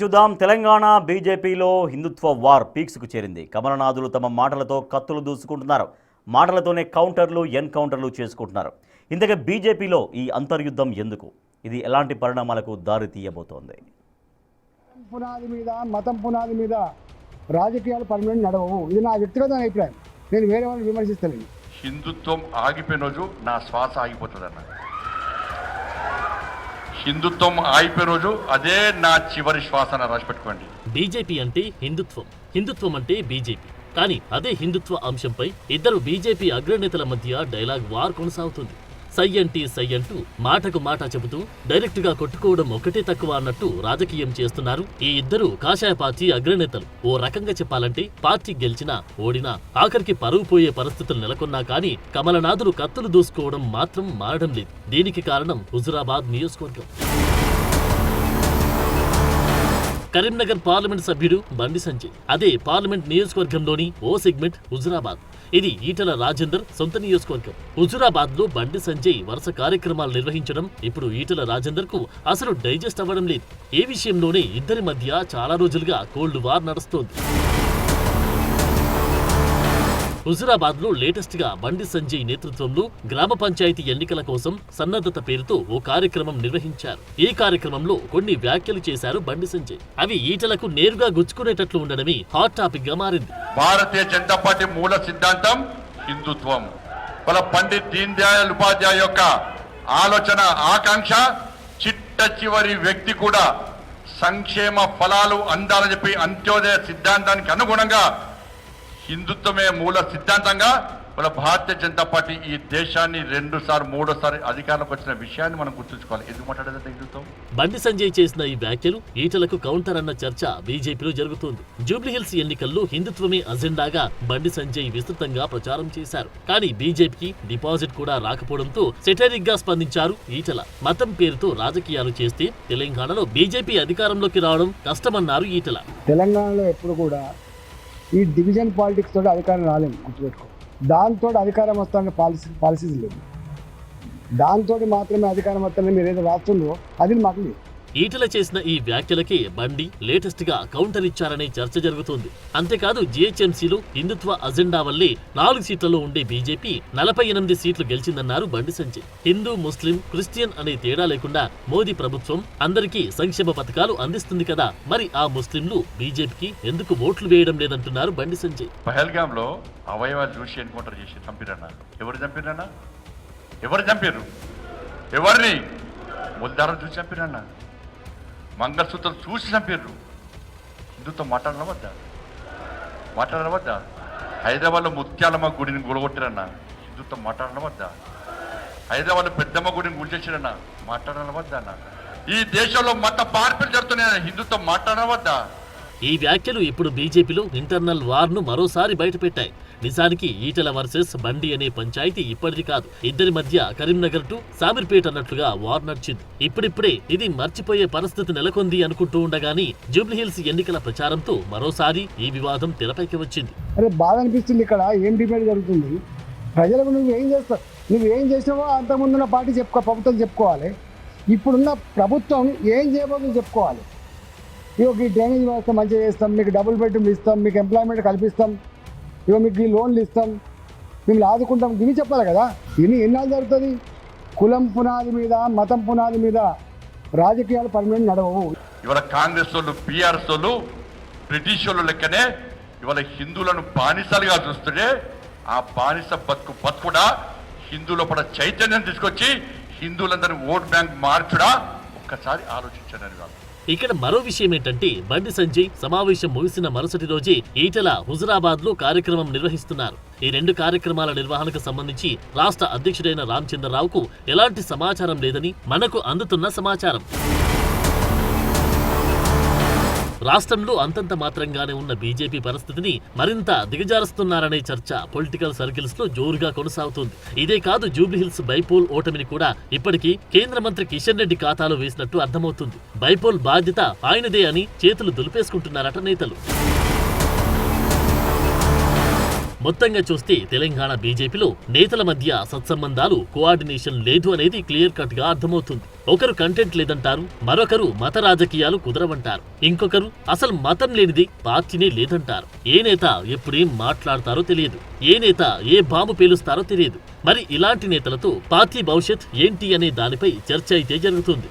చూద్దాం. తెలంగాణ బీజేపీలో హిందుత్వ వార్ పీక్స్కు చేరింది. కమలనాథులు తమ మాటలతో కత్తులు దూసుకుంటున్నారు. మాటలతోనే కౌంటర్లు ఎన్కౌంటర్లు చేసుకుంటున్నారు. ఇంతగా బీజేపీలో ఈ అంతర్యుద్ధం ఎందుకు? ఇది ఎలాంటి పరిణామాలకు దారి తీయబోతోంది? పునాది మీద, మతం పునాది మీద రాజకీయాలు పర్మనెంట్ నడవవు. ఇది నా వ్యక్తిగత అభిప్రాయం. నేను వేరే వాళ్ళని విమర్శిస్తలేను. హిందుత్వం ఆగిపోయిన రోజు నా శ్వాస ఆగిపోతుంది అన్న. హిందుత్వం ఆగిపోయే రోజు అదే నా చివరి శ్వాసన రాసిపెట్టుకోండి. బీజేపీ అంటే హిందుత్వం అంటే బీజేపీ. కానీ అదే హిందుత్వ అంశంపై ఇద్దరు బీజేపీ అగ్రనేతల మధ్య డైలాగ్ వార్ కొనసాగుతుంది. సై అంటూ మాటకు మాట చెబుతూ డైరెక్ట్ గా కొట్టుకోవడం ఒకటే తక్కువ అన్నట్టు రాజకీయం చేస్తున్నారు ఈ ఇద్దరు కాషాయ పార్టీ అగ్రనేతలు. ఓ రకంగా చెప్పాలంటే పార్టీ గెలిచినా ఓడినా ఆఖరికి పరువు పోయే పరిస్థితులు నెలకొన్నా కానీ కమలనాథులు కత్తులు దూసుకోవడం మాత్రం మారడం లేదు. దీనికి కారణం హుజురాబాద్ నియోజకవర్గం. కరీంనగర్ పార్లమెంట్ సభ్యుడు బండి సంజయ్. అదే పార్లమెంట్ నియోజకవర్గంలోని ఓ సెగ్మెంట్ హుజురాబాద్. ఇది ఈటల రాజేందర్ సొంత నియోజకవర్గం. హుజురాబాద్ లో బండి సంజయ్ వరుస కార్యక్రమాలు నిర్వహించడం ఇప్పుడు ఈటల రాజేందర్ కు అసలు డైజెస్ట్ అవ్వడం లేదు. ఏ విషయంలోనే ఇద్దరి మధ్య చాలా రోజులుగా కోల్డ్ వార్ నడుస్తోంది. హుజురాబాద్ లో లేటెస్ట్ గా బండి సంజయ్ నేతృత్వంలో గ్రామ పంచాయతీ ఎన్నికల కోసం సన్నద్ధత పేరుతో ఓ కార్యక్రమం నిర్వహించారు. ఈ కార్యక్రమంలో కొన్ని వ్యాఖ్యలు చేశారు బండి సంజయ్. అవి ఈటలకు నేరుగా గుచ్చుకునేటట్లు ఉండడమే హాట్ టాపిక్ గా మారింది. భారతీయ జనతా పార్టీ మూల సిద్ధాంతం హిందుత్వం. వాళ్ళ పండిత్ దీన్ దయాళ్ ఉపాధ్యాయ యొక్క ఆలోచన, ఆకాంక్ష చిట్ట చివరి వ్యక్తి కూడా సంక్షేమ ఫలాలు అందాలని చెప్పి అంత్యోదయ సిద్ధాంతానికి అనుగుణంగా హిందుత్వమే మూల సిద్ధాంతంగా వాళ్ళ భారతీయ జనతా పార్టీ ఈ దేశాన్ని 2-3 అధికారంలోకి వచ్చిన విషయాన్ని మనం గుర్తుంచుకోవాలి. ఎందుకు మాట్లాడేదంటే హిందుత్వం. బండి సంజయ్ చేసిన ఈ వ్యాఖ్యలు ఈటలకు కౌంటర్ అన్న చర్చ బీజేపీలో జరుగుతోంది. జూబ్లీహిల్స్ ఎన్నికల్లో హిందుత్వమే అజెండాగా బండి సంజయ్ విస్తృతంగా ప్రచారం చేశారు. కానీ బీజేపీకి డిపాజిట్ కూడా రాకపోవడంతో సెటరిక్ గా స్పందించారు ఈటల. మతం పేరుతో రాజకీయాలు చేస్తే తెలంగాణలో బీజేపీ అధికారంలోకి రావడం కష్టమన్నారు ఈటల. తెలంగాణలో ఎప్పుడు కూడా ఈ డివిజన్ పాలిటిక్స్ తోటి అధికారం రాలేము, గుర్తుపెట్టుకో. దాంతో అధికారం వస్తానే పాలసీస్ లేదు. దాంతో మాత్రమే అధికారం వస్తానని మీరు ఏదో రాస్తుందో అది మాకు లేదు. ఈటల చేసిన ఈ వ్యాఖ్యలకే బండి లేటెస్ట్ గా కౌంటర్ ఇచ్చారనే చర్చ జరుగుతోంది. అంతేకాదు జీహెచ్ఎంసీలో హిందుత్వ అజెండా వల్లే 4 సీట్లలో ఉండే బీజేపీ 48 సీట్లు గెలిచిందన్నారు బండి సంజయ్. హిందూ, ముస్లిం, క్రిస్టియన్ అనే తేడా లేకుండా మోదీ ప్రభుత్వం అందరికీ సంక్షేమ పథకాలు అందిస్తుంది కదా, మరి ఆ ముస్లింలు బీజేపీకి ఎందుకు ఓట్లు వేయడం లేదంటున్నారు బండి సంజయ్. పహల్గామ్ లో అవయవాలు చూసి ఎన్కౌంటర్ చేసి చంపిరన్నా. ఎవరు చంపిరన్నా? ఎవరు చంపారు? ఎవరిని? ముల్దారం చూసి చంపిరన్నా. మంగళసూత్రం చూసి చంపారు. హిందుత్వం మాట్లాడడం వద్దా? హైదరాబాద్లో ముత్యాలమ్మ గుడిని గులగొట్టారన్న. హిందుత్వం మాట్లాడడం వద్దా? హైదరాబాద్లో పెద్దమ్మ గుడిని గుల్చేసారన్న. మాట్లాడడం వద్దా అన్న? ఈ దేశంలో మత మార్పులు జరుగుతున్నాయన్న. హిందుత్వం మాట్లాడడం వద్దా? ఈ వ్యాఖ్యలు ఇప్పుడు బీజేపీలో ఇంటర్నల్ వార్ ను మరోసారి బయటపెట్టాయి. నిజానికి ఈటల వర్సెస్ బండి అనే పంచాయతీ ఇప్పటిది కాదు. ఇద్దరి మధ్య కరీంనగర్ టు సామీర్పేట అన్నట్లుగా వార్ నడిచింది. ఇప్పుడిప్పుడే ఇది మర్చిపోయే పరిస్థితి నెలకొంది అనుకుంటూ ఉండగానే జూబ్లీహిల్స్ ఎన్నికల ప్రచారంతో మరోసారి ఈ వివాదం తెరపైకి వచ్చింది. అరే బాధ అనిపిస్తుంది. ఇక్కడ ఏం డిబేట్ జరుగుతుంది? ప్రజలకు నువ్వేం చేస్తావు? నువ్వేం చేసినావో అంతకుముందున్న పార్టీ ప్రభుత్వం చెప్పుకోవాలి. ఇప్పుడున్న ప్రభుత్వం ఏం చేయబోతుందో చెప్పుకోవాలి. ఇగో ఈ డ్రైనేజ్ వ్యవస్థ మంచిగా చేస్తాం, మీకు డబుల్ బెడ్రూమ్లు ఇస్తాం, మీకు ఎంప్లాయ్మెంట్ కల్పిస్తాం, ఇగో మీకు ఈ లోన్లు ఇస్తాం, మిమ్మల్ని ఆదుకుంటాం, ఇవి చెప్పాలి కదా. ఎన్నాళ్ళు జరుగుతుంది? కులం పునాది మీద, మతం పునాది మీద రాజకీయాలు పర్మనెంట్ నడవవు. ఇవాళ కాంగ్రెస్ వాళ్ళు, బీఆర్ఎస్ వాళ్ళు బ్రిటిష్ వాళ్ళు లెక్కనే ఇవాళ హిందువులను బానిసలుగా చూస్తుంటే ఆ బానిస బతుకుడా హిందువుల పడ చైతన్యం తీసుకొచ్చి హిందువులందరినీ ఓట్ బ్యాంక్ మార్చుడా ఒక్కసారి ఆలోచించండి. వాళ్ళు ఇక్కడ మరో విషయం ఏంటంటే బండి సంజయ్ సమావేశం ముగిసిన మరుసటి రోజే ఈటల హుజురాబాద్ లో కార్యక్రమం నిర్వహిస్తున్నారు. ఈ 2 కార్యక్రమాల నిర్వహణకు సంబంధించి రాష్ట్ర అధ్యక్షుడైన రామచంద్రరావుకు ఎలాంటి సమాచారం లేదని మనకు అందుతున్న సమాచారం. రాష్ట్రంలో అంతంత మాత్రంగానే ఉన్న బీజేపీ పరిస్థితిని మరింత దిగజారుస్తున్నారనే చర్చ పొలిటికల్ సర్కిల్స్ లో జోరుగా కొనసాగుతోంది. ఇదే కాదు, జూబ్లీహిల్స్ బైపోల్ ఓటమిని కూడా ఇప్పటికీ కేంద్ర మంత్రి కిషన్ రెడ్డి ఖాతాలో వేసినట్టు అర్థమవుతుంది. బైపోల్ బాధ్యత ఆయనదే అని చేతులు దులిపేసుకుంటున్నారట నేతలు. మొత్తంగా చూస్తే తెలంగాణ బీజేపీలో నేతల మధ్య సత్సంబంధాలు, కోఆర్డినేషన్ లేదు అనేది క్లియర్ కట్ గా అర్థమవుతుంది. ఒకరు కంటెంట్ లేదంటారు, మరొకరు మత రాజకీయాలు కుదరవంటారు, ఇంకొకరు అసలు మతం లేనిది పార్టీనే లేదంటారు. ఏ నేత ఎప్పుడేం మాట్లాడతారో తెలియదు, ఏ నేత ఏ బాంబు పేలుస్తారో తెలియదు. మరి ఇలాంటి నేతలతో పార్టీ భవిష్యత్ ఏంటి అనే దానిపై చర్చ అయితే జరుగుతుంది.